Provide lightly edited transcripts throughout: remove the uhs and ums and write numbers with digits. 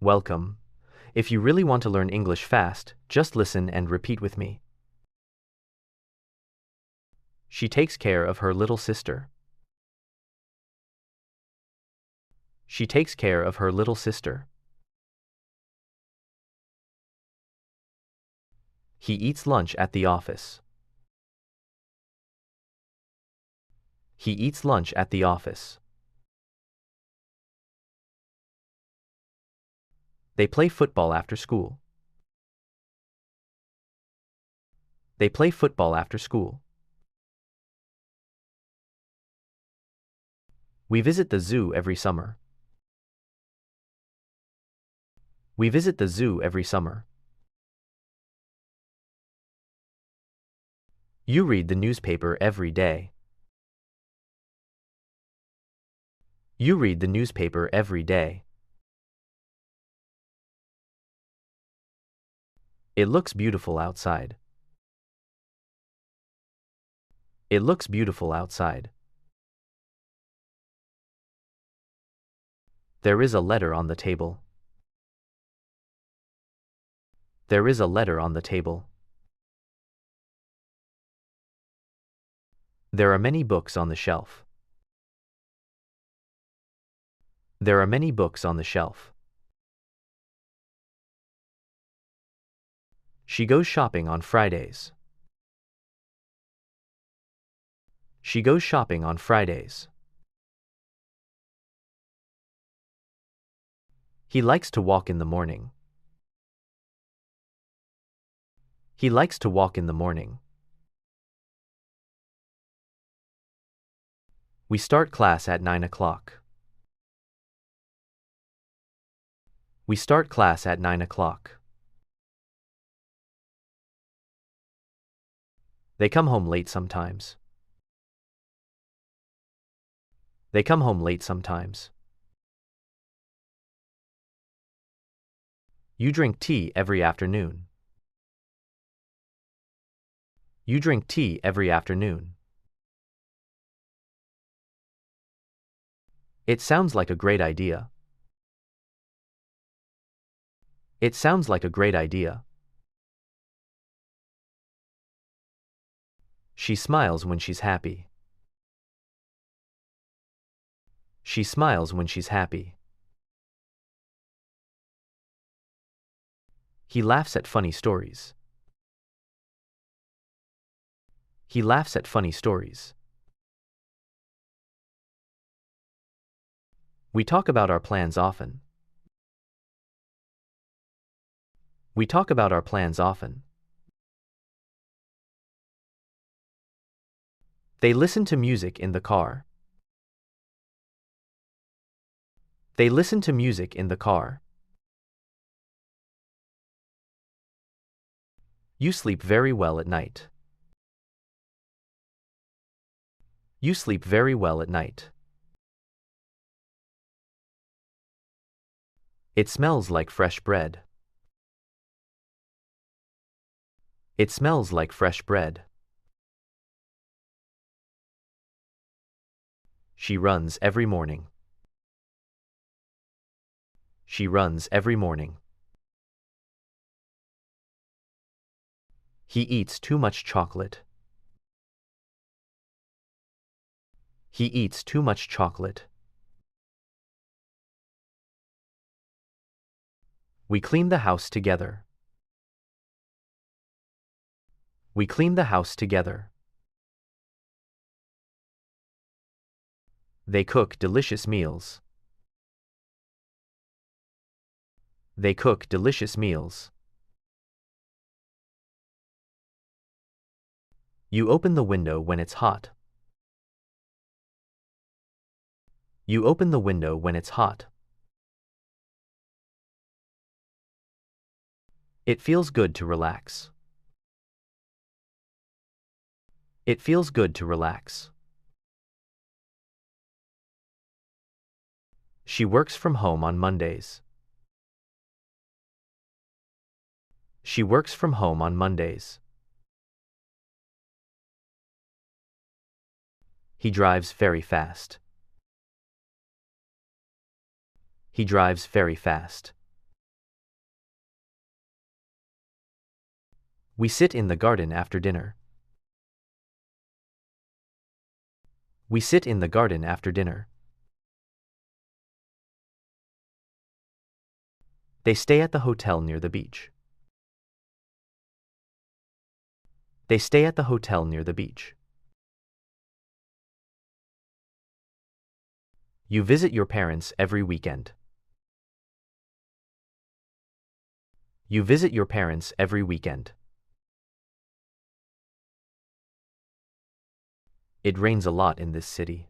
Welcome. If you really want to learn English fast, just listen and repeat with me. She takes care of her little sister. She takes care of her little sister. He eats lunch at the office. He eats lunch at the office. They play football after school. They play football after school. We visit the zoo every summer. We visit the zoo every summer. You read the newspaper every day. You read the newspaper every day. It looks beautiful outside. It looks beautiful outside. There is a letter on the table. There is a letter on the table. There are many books on the shelf. There are many books on the shelf. She goes shopping on Fridays. She goes shopping on Fridays. He likes to walk in the morning. He likes to walk in the morning. We start class at 9 o'clock. We start class at 9 o'clock. They come home late sometimes. They come home late sometimes. You drink tea every afternoon. You drink tea every afternoon. It sounds like a great idea. It sounds like a great idea. She smiles when she's happy. She smiles when she's happy. He laughs at funny stories. He laughs at funny stories. We talk about our plans often. We talk about our plans often. They listen to music in the car. They listen to music in the car. You sleep very well at night. You sleep very well at night. It smells like fresh bread. It smells like fresh bread. She runs every morning. She runs every morning. He eats too much chocolate. He eats too much chocolate. We clean the house together. We clean the house together. They cook delicious meals. They cook delicious meals. You open the window when it's hot. You open the window when it's hot. It feels good to relax. It feels good to relax. She works from home on Mondays. She works from home on Mondays. He drives very fast. He drives very fast. We sit in the garden after dinner. We sit in the garden after dinner. They stay at the hotel near the beach. They stay at the hotel near the beach. You visit your parents every weekend. You visit your parents every weekend. It rains a lot in this city.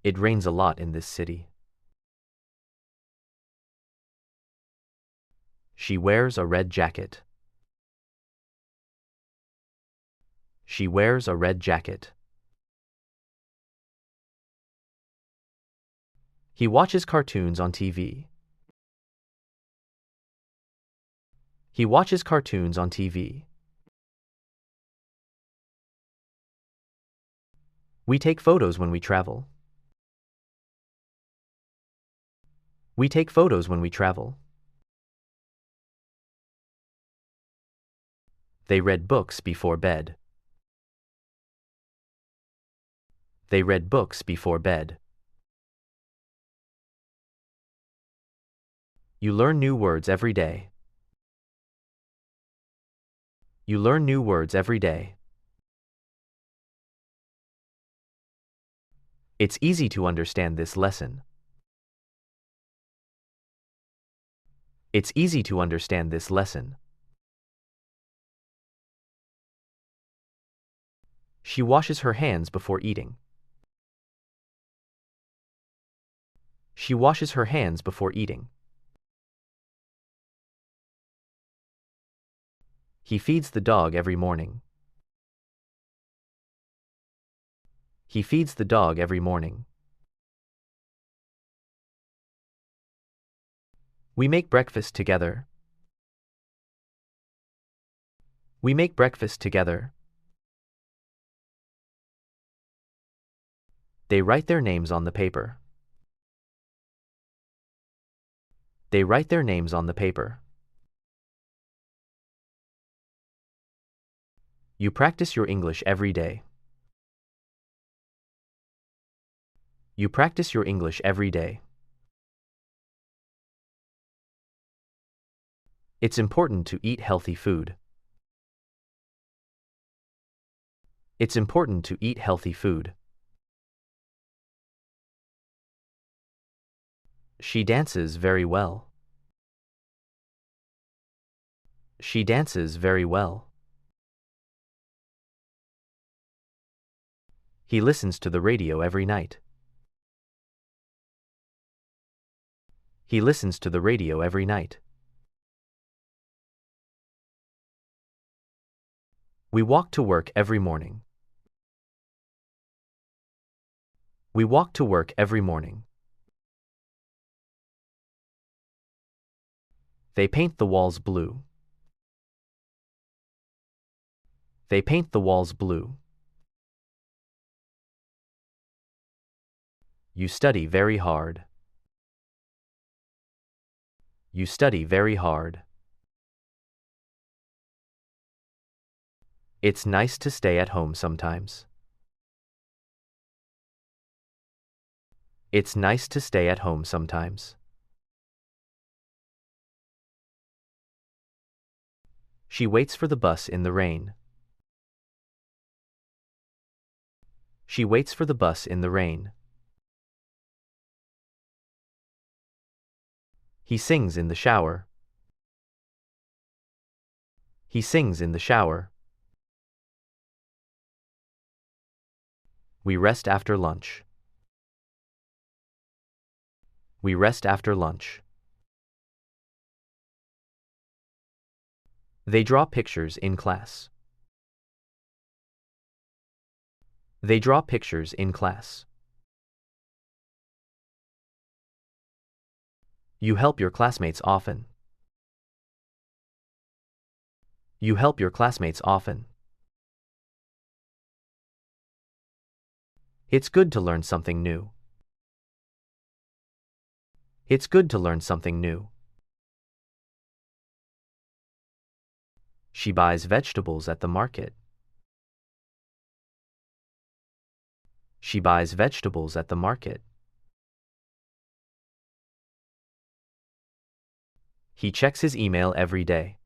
It rains a lot in this city. She wears a red jacket. She wears a red jacket. He watches cartoons on TV. He watches cartoons on TV. We take photos when we travel. We take photos when we travel. They read books before bed. They read books before bed. You learn new words every day. You learn new words every day. It's easy to understand this lesson. It's easy to understand this lesson. She washes her hands before eating. She washes her hands before eating. He feeds the dog every morning. He feeds the dog every morning. We make breakfast together. We make breakfast together. They write their names on the paper. They write their names on the paper. You practice your English every day. You practice your English every day. It's important to eat healthy food. It's important to eat healthy food. She dances very well. She dances very well. He listens to the radio every night. He listens to the radio every night. We walk to work every morning. We walk to work every morning. They paint the walls blue. They paint the walls blue. You study very hard. You study very hard. It's nice to stay at home sometimes. It's nice to stay at home sometimes. She waits for the bus in the rain. She waits for the bus in the rain. He sings in the shower. He sings in the shower. We rest after lunch. We rest after lunch. They draw pictures in class. They draw pictures in class. You help your classmates often. You help your classmates often. It's good to learn something new. It's good to learn something new. She buys vegetables at the market. She buys vegetables at the market. He checks his email every day.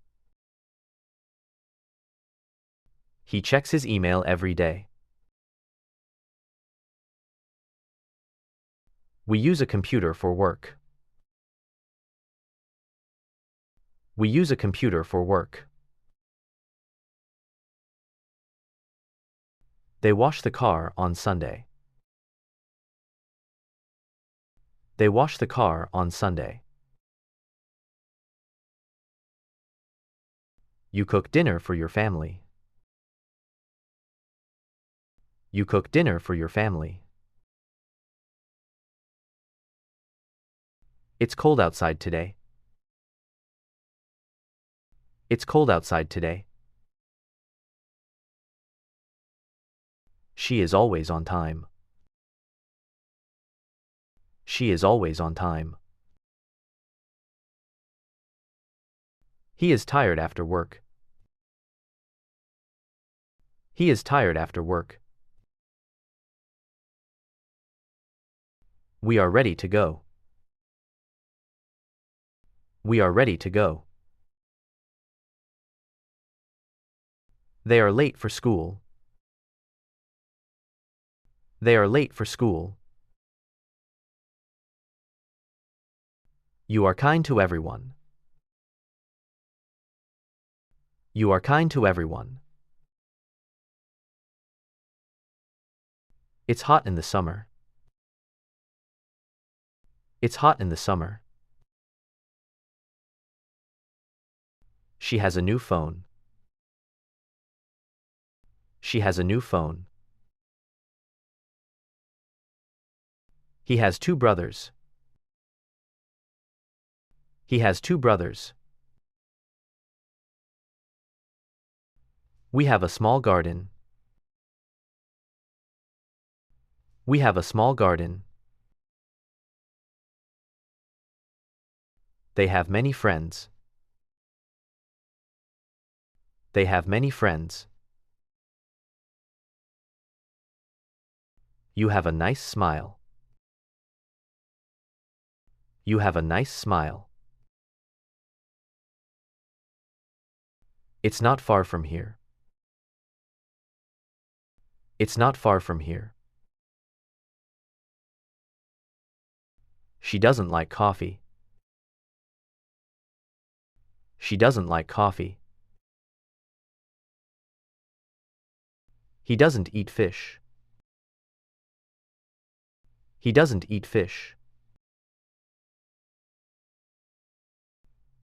He checks his email every day. We use a computer for work. We use a computer for work. They wash the car on Sunday. They wash the car on Sunday. You cook dinner for your family. You cook dinner for your family. It's cold outside today. It's cold outside today. She is always on time. She is always on time. He is tired after work. He is tired after work. We are ready to go. We are ready to go. They are late for school. They are late for school. You are kind to everyone. You are kind to everyone. It's hot in the summer. It's hot in the summer. She has a new phone. She has a new phone. He has two brothers. He has two brothers. We have a small garden. We have a small garden. They have many friends. They have many friends. You have a nice smile. You have a nice smile. It's not far from here. It's not far from here. She doesn't like coffee. She doesn't like coffee. He doesn't eat fish. He doesn't eat fish.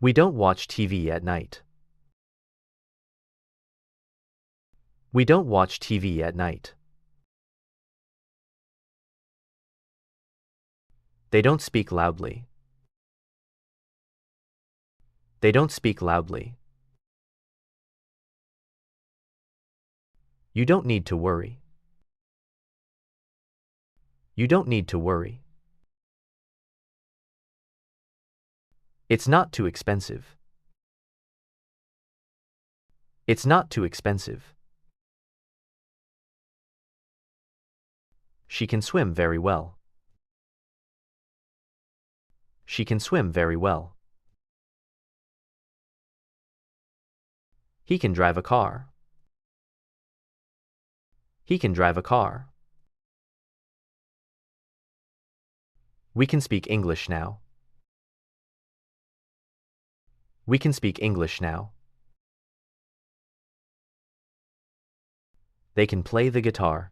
We don't watch TV at night. We don't watch TV at night. They don't speak loudly. They don't speak loudly. You don't need to worry. You don't need to worry. It's not too expensive. It's not too expensive. She can swim very well. She can swim very well. He can drive a car. He can drive a car. We can speak English now. We can speak English now. They can play the guitar.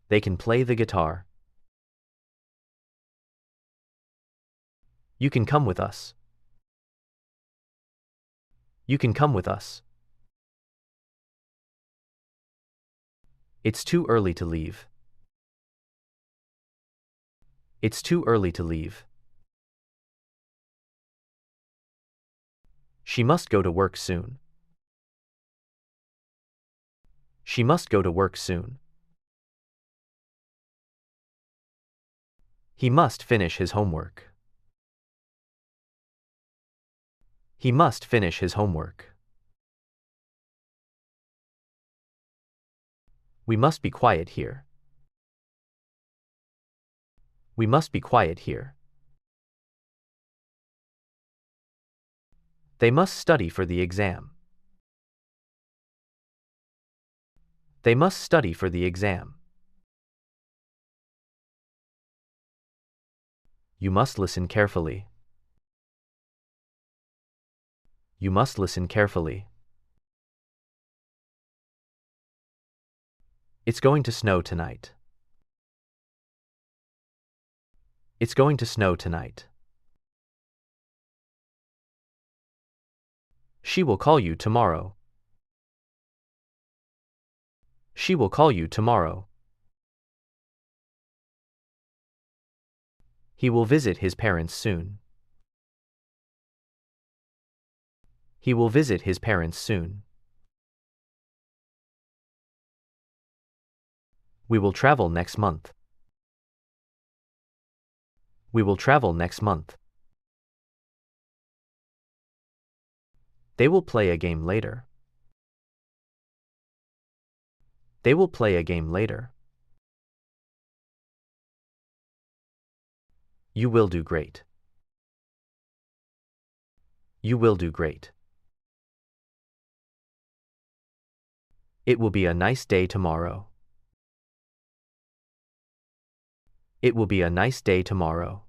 They can play the guitar. You can come with us. You can come with us. It's too early to leave. It's too early to leave. She must go to work soon. She must go to work soon. He must finish his homework. He must finish his homework. We must be quiet here. We must be quiet here. They must study for the exam. They must study for the exam. You must listen carefully. You must listen carefully. It's going to snow tonight. It's going to snow tonight. She will call you tomorrow. She will call you tomorrow. He will visit his parents soon. He will visit his parents soon. We will travel next month. We will travel next month. They will play a game later. They will play a game later. You will do great. You will do great. It will be a nice day tomorrow. It will be a nice day tomorrow.